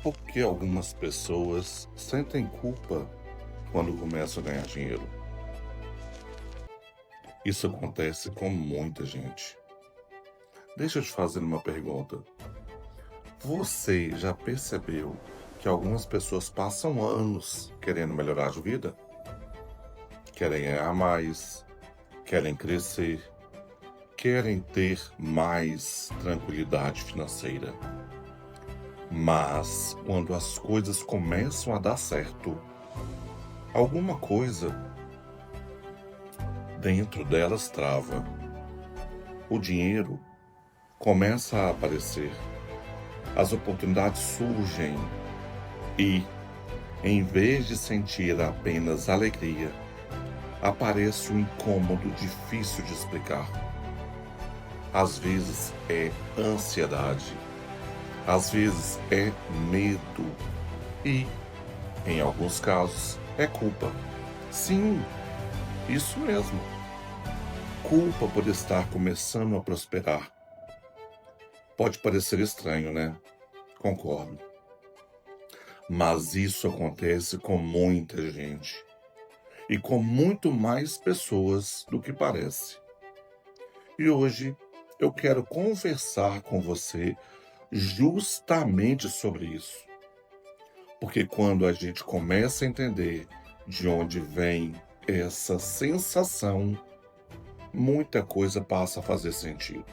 Por que algumas pessoas sentem culpa quando começam a ganhar dinheiro? Isso acontece com muita gente. Deixa eu te fazer uma pergunta. Você já percebeu que algumas pessoas passam anos querendo melhorar de vida? Querem ganhar mais, querem crescer, querem ter mais tranquilidade financeira. Mas quando as coisas começam a dar certo, alguma coisa dentro delas trava. O dinheiro começa a aparecer, as oportunidades surgem e, em vez de sentir apenas alegria, aparece um incômodo difícil de explicar. Às vezes é ansiedade, às vezes é medo e, em alguns casos, é culpa. Sim, isso mesmo. Culpa por estar começando a prosperar. Pode parecer estranho, né? Concordo. Mas isso acontece com muita gente e com muito mais pessoas do que parece. E hoje eu quero conversar com você justamente sobre isso. Porque quando a gente começa a entender de onde vem essa sensação, muita coisa passa a fazer sentido.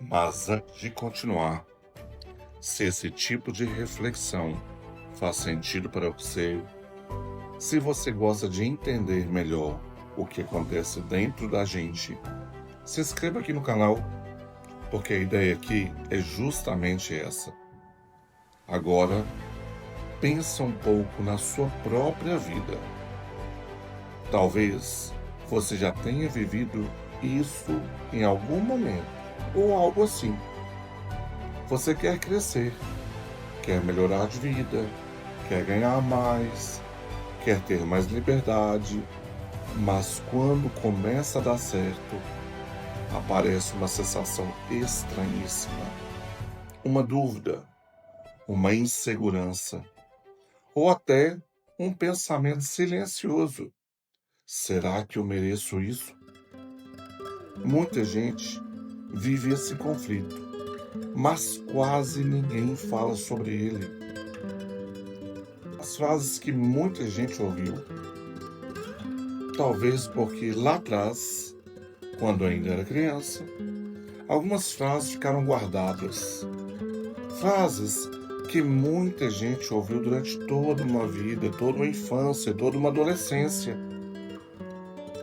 Mas antes de continuar, se esse tipo de reflexão faz sentido para você, se você gosta de entender melhor o que acontece dentro da gente, se inscreva aqui no canal, porque a ideia aqui é justamente essa. Agora, pensa um pouco na sua própria vida. Talvez você já tenha vivido isso em algum momento, ou algo assim. Você quer crescer, quer melhorar de vida, quer ganhar mais, quer ter mais liberdade, mas quando começa a dar certo, aparece uma sensação estranhíssima, uma dúvida, uma insegurança, ou até um pensamento silencioso. Será que eu mereço isso? Muita gente vive esse conflito, mas quase ninguém fala sobre ele. As frases que muita gente ouviu, talvez porque lá atrás, quando ainda era criança, algumas frases ficaram guardadas. Frases que muita gente ouviu durante toda uma vida, toda uma infância, toda uma adolescência.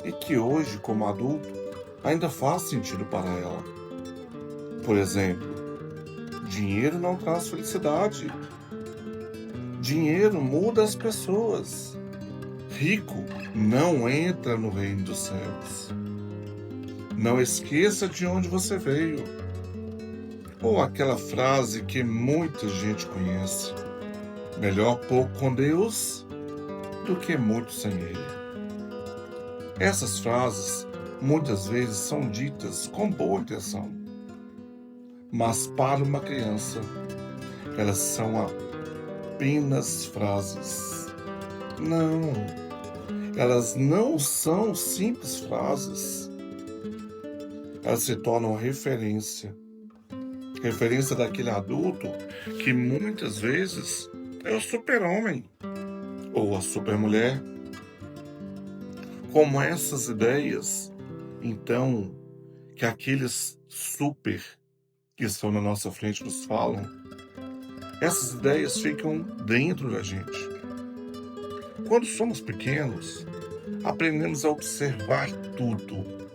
E que hoje, como adulto, ainda faz sentido para ela. Por exemplo, dinheiro não traz felicidade. Dinheiro muda as pessoas. Rico não entra no reino dos céus. Não esqueça de onde você veio. Ou aquela frase que muita gente conhece: melhor pouco com Deus do que muito sem Ele. Essas frases muitas vezes são ditas com boa intenção, mas para uma criança elas são apenas frases. Não, elas não são simples frases. Elas se tornam referência. Referência daquele adulto que muitas vezes é o super-homem ou a super-mulher. Como essas ideias, então, que aqueles super que estão na nossa frente nos falam, essas ideias ficam dentro da gente. Quando somos pequenos, aprendemos a observar tudo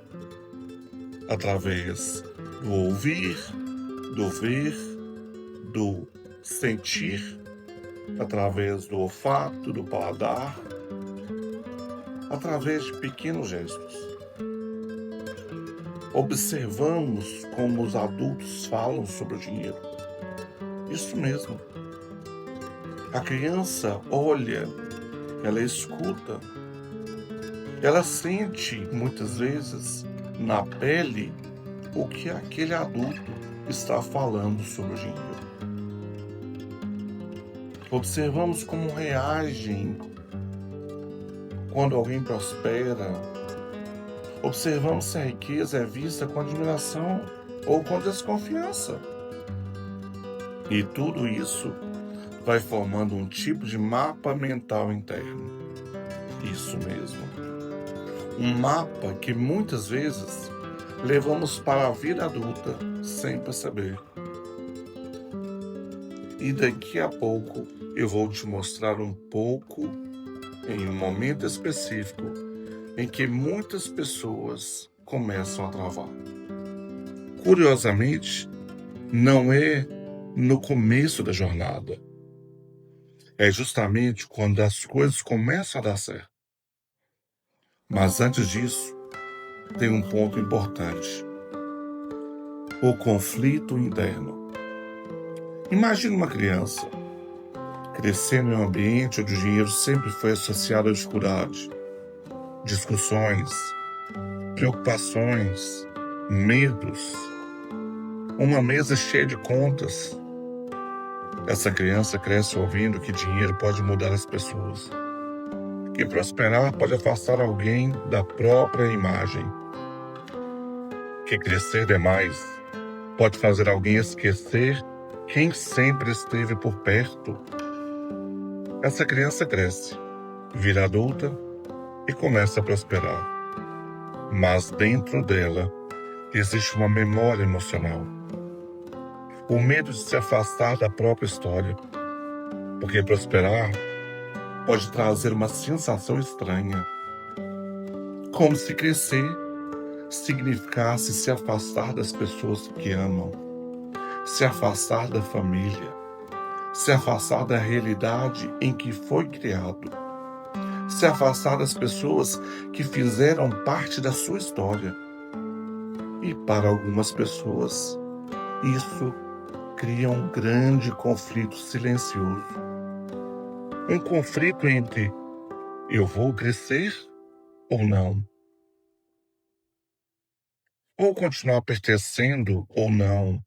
através do ouvir, do ver, do sentir, através do olfato, do paladar, através de pequenos gestos. Observamos como os adultos falam sobre o dinheiro. Isso mesmo. A criança olha, ela escuta, ela sente muitas vezes na pele o que aquele adulto está falando sobre o dinheiro. Observamos como reagem quando alguém prospera. Observamos se a riqueza é vista com admiração ou com desconfiança. E tudo isso vai formando um tipo de mapa mental interno. Isso mesmo. Um mapa que muitas vezes levamos para a vida adulta sem perceber. E daqui a pouco eu vou te mostrar um pouco em um momento específico em que muitas pessoas começam a travar. Curiosamente, não é no começo da jornada. É justamente quando as coisas começam a dar certo. Mas antes disso, tem um ponto importante: o conflito interno. Imagine uma criança crescendo em um ambiente onde o dinheiro sempre foi associado à dificuldade, discussões, preocupações, medos, uma mesa cheia de contas. Essa criança cresce ouvindo que dinheiro pode mudar as pessoas, que prosperar pode afastar alguém da própria imagem, que crescer demais pode fazer alguém esquecer quem sempre esteve por perto. Essa criança cresce, vira adulta e começa a prosperar. Mas dentro dela existe uma memória emocional. O medo de se afastar da própria história. Porque prosperar pode trazer uma sensação estranha. Como se crescer significasse se afastar das pessoas que amam, se afastar da família, se afastar da realidade em que foi criado, se afastar das pessoas que fizeram parte da sua história. E para algumas pessoas, isso cria um grande conflito silencioso. Um conflito entre eu vou crescer ou não? Ou continuar pertencendo ou não?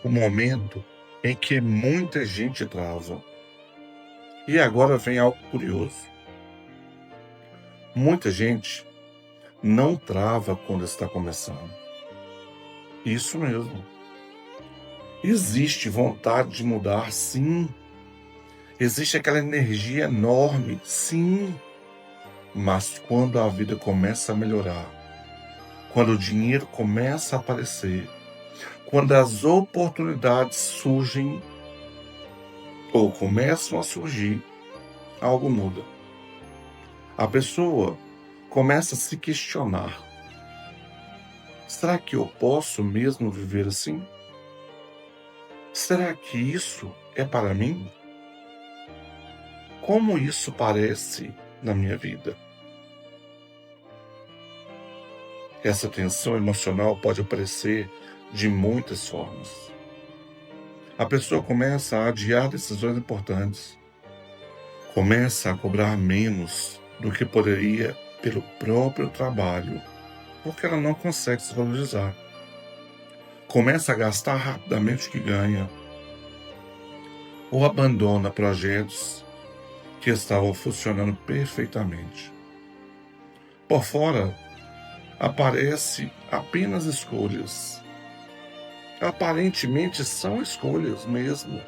O momento em que muita gente trava. E agora vem algo curioso. Muita gente não trava quando está começando. Isso mesmo. Existe vontade de mudar, sim. Existe aquela energia enorme, sim. Mas quando a vida começa a melhorar, quando o dinheiro começa a aparecer, quando as oportunidades surgem ou começam a surgir, algo muda. A pessoa começa a se questionar: será que eu posso mesmo viver assim? Será que isso é para mim? Como isso parece na minha vida? Essa tensão emocional pode aparecer de muitas formas. A pessoa começa a adiar decisões importantes, começa a cobrar menos do que poderia pelo próprio trabalho, porque ela não consegue se valorizar. Começa a gastar rapidamente o que ganha, ou abandona projetos que estavam funcionando perfeitamente. Por fora, aparece apenas escolhas. Aparentemente são escolhas mesmo,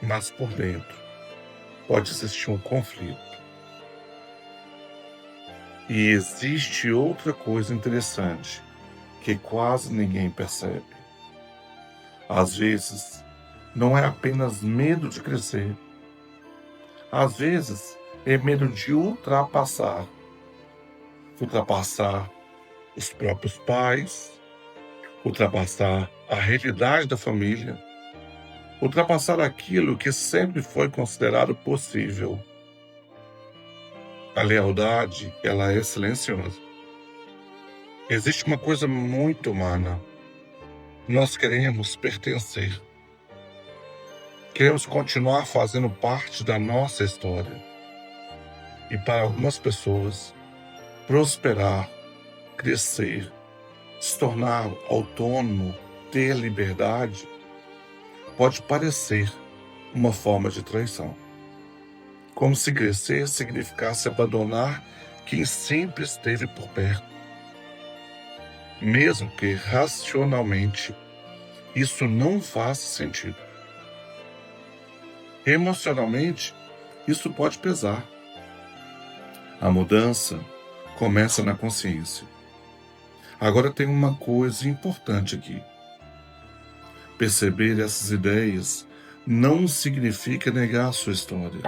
mas por dentro pode existir um conflito. E existe outra coisa interessante que quase ninguém percebe. Às vezes, não é apenas medo de crescer. Às vezes, é medo de ultrapassar os próprios pais, ultrapassar a realidade da família, ultrapassar aquilo que sempre foi considerado possível. A lealdade, ela é silenciosa. Existe uma coisa muito humana. Nós queremos pertencer. Queremos continuar fazendo parte da nossa história. E para algumas pessoas, prosperar, crescer, se tornar autônomo, ter liberdade, pode parecer uma forma de traição. Como se crescer significasse abandonar quem sempre esteve por perto. Mesmo que racionalmente isso não faça sentido. Emocionalmente, isso pode pesar. A mudança começa na consciência. Agora tem uma coisa importante aqui. Perceber essas ideias não significa negar a sua história.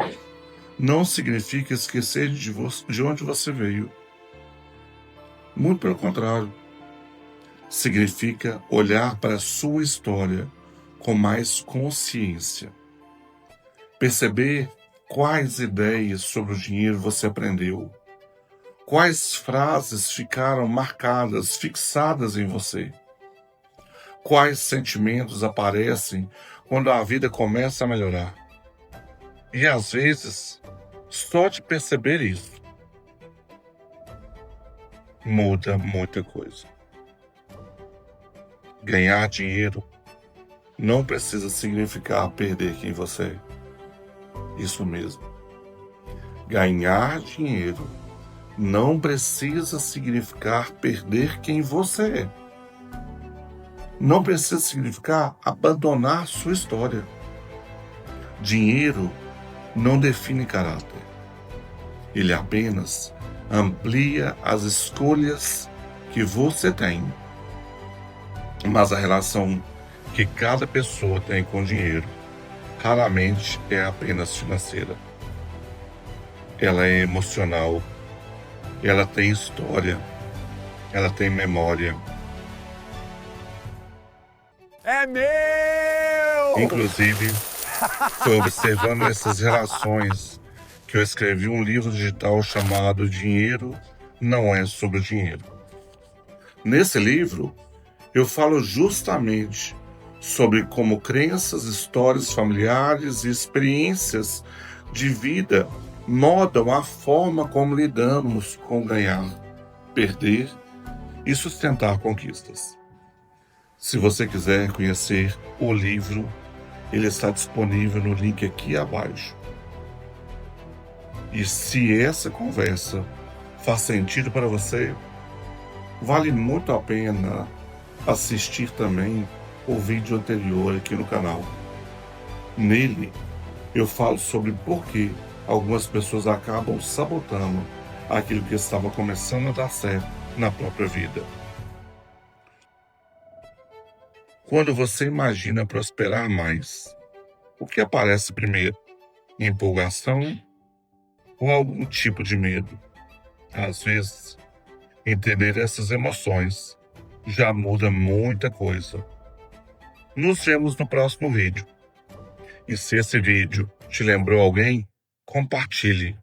Não significa esquecer de onde você veio. Muito pelo contrário. Significa olhar para a sua história com mais consciência. Perceber quais ideias sobre o dinheiro você aprendeu. Quais frases ficaram marcadas, fixadas em você. Quais sentimentos aparecem quando a vida começa a melhorar. E às vezes, só de perceber isso, muda muita coisa. Ganhar dinheiro não precisa significar perder quem você é. Isso mesmo. Ganhar dinheiro não precisa significar perder quem você é. Não precisa significar abandonar sua história. Dinheiro não define caráter. Ele apenas amplia as escolhas que você tem. Mas a relação que cada pessoa tem com o dinheiro raramente é apenas financeira. Ela é emocional, ela tem história, ela tem memória. É meu! Inclusive, foi observando essas relações que eu escrevi um livro digital chamado Dinheiro Não É Sobre o Dinheiro. Nesse livro, eu falo justamente sobre como crenças, histórias familiares e experiências de vida modam a forma como lidamos com ganhar, perder e sustentar conquistas. Se você quiser conhecer o livro, ele está disponível no link aqui abaixo. E se essa conversa faz sentido para você, vale muito a pena assistir também o vídeo anterior aqui no canal. Nele, eu falo sobre por que algumas pessoas acabam sabotando aquilo que estava começando a dar certo na própria vida. Quando você imagina prosperar mais, o que aparece primeiro? Empolgação ou algum tipo de medo? Às vezes, entender essas emoções já muda muita coisa. Nos vemos no próximo vídeo. E se esse vídeo te lembrou alguém, compartilhe.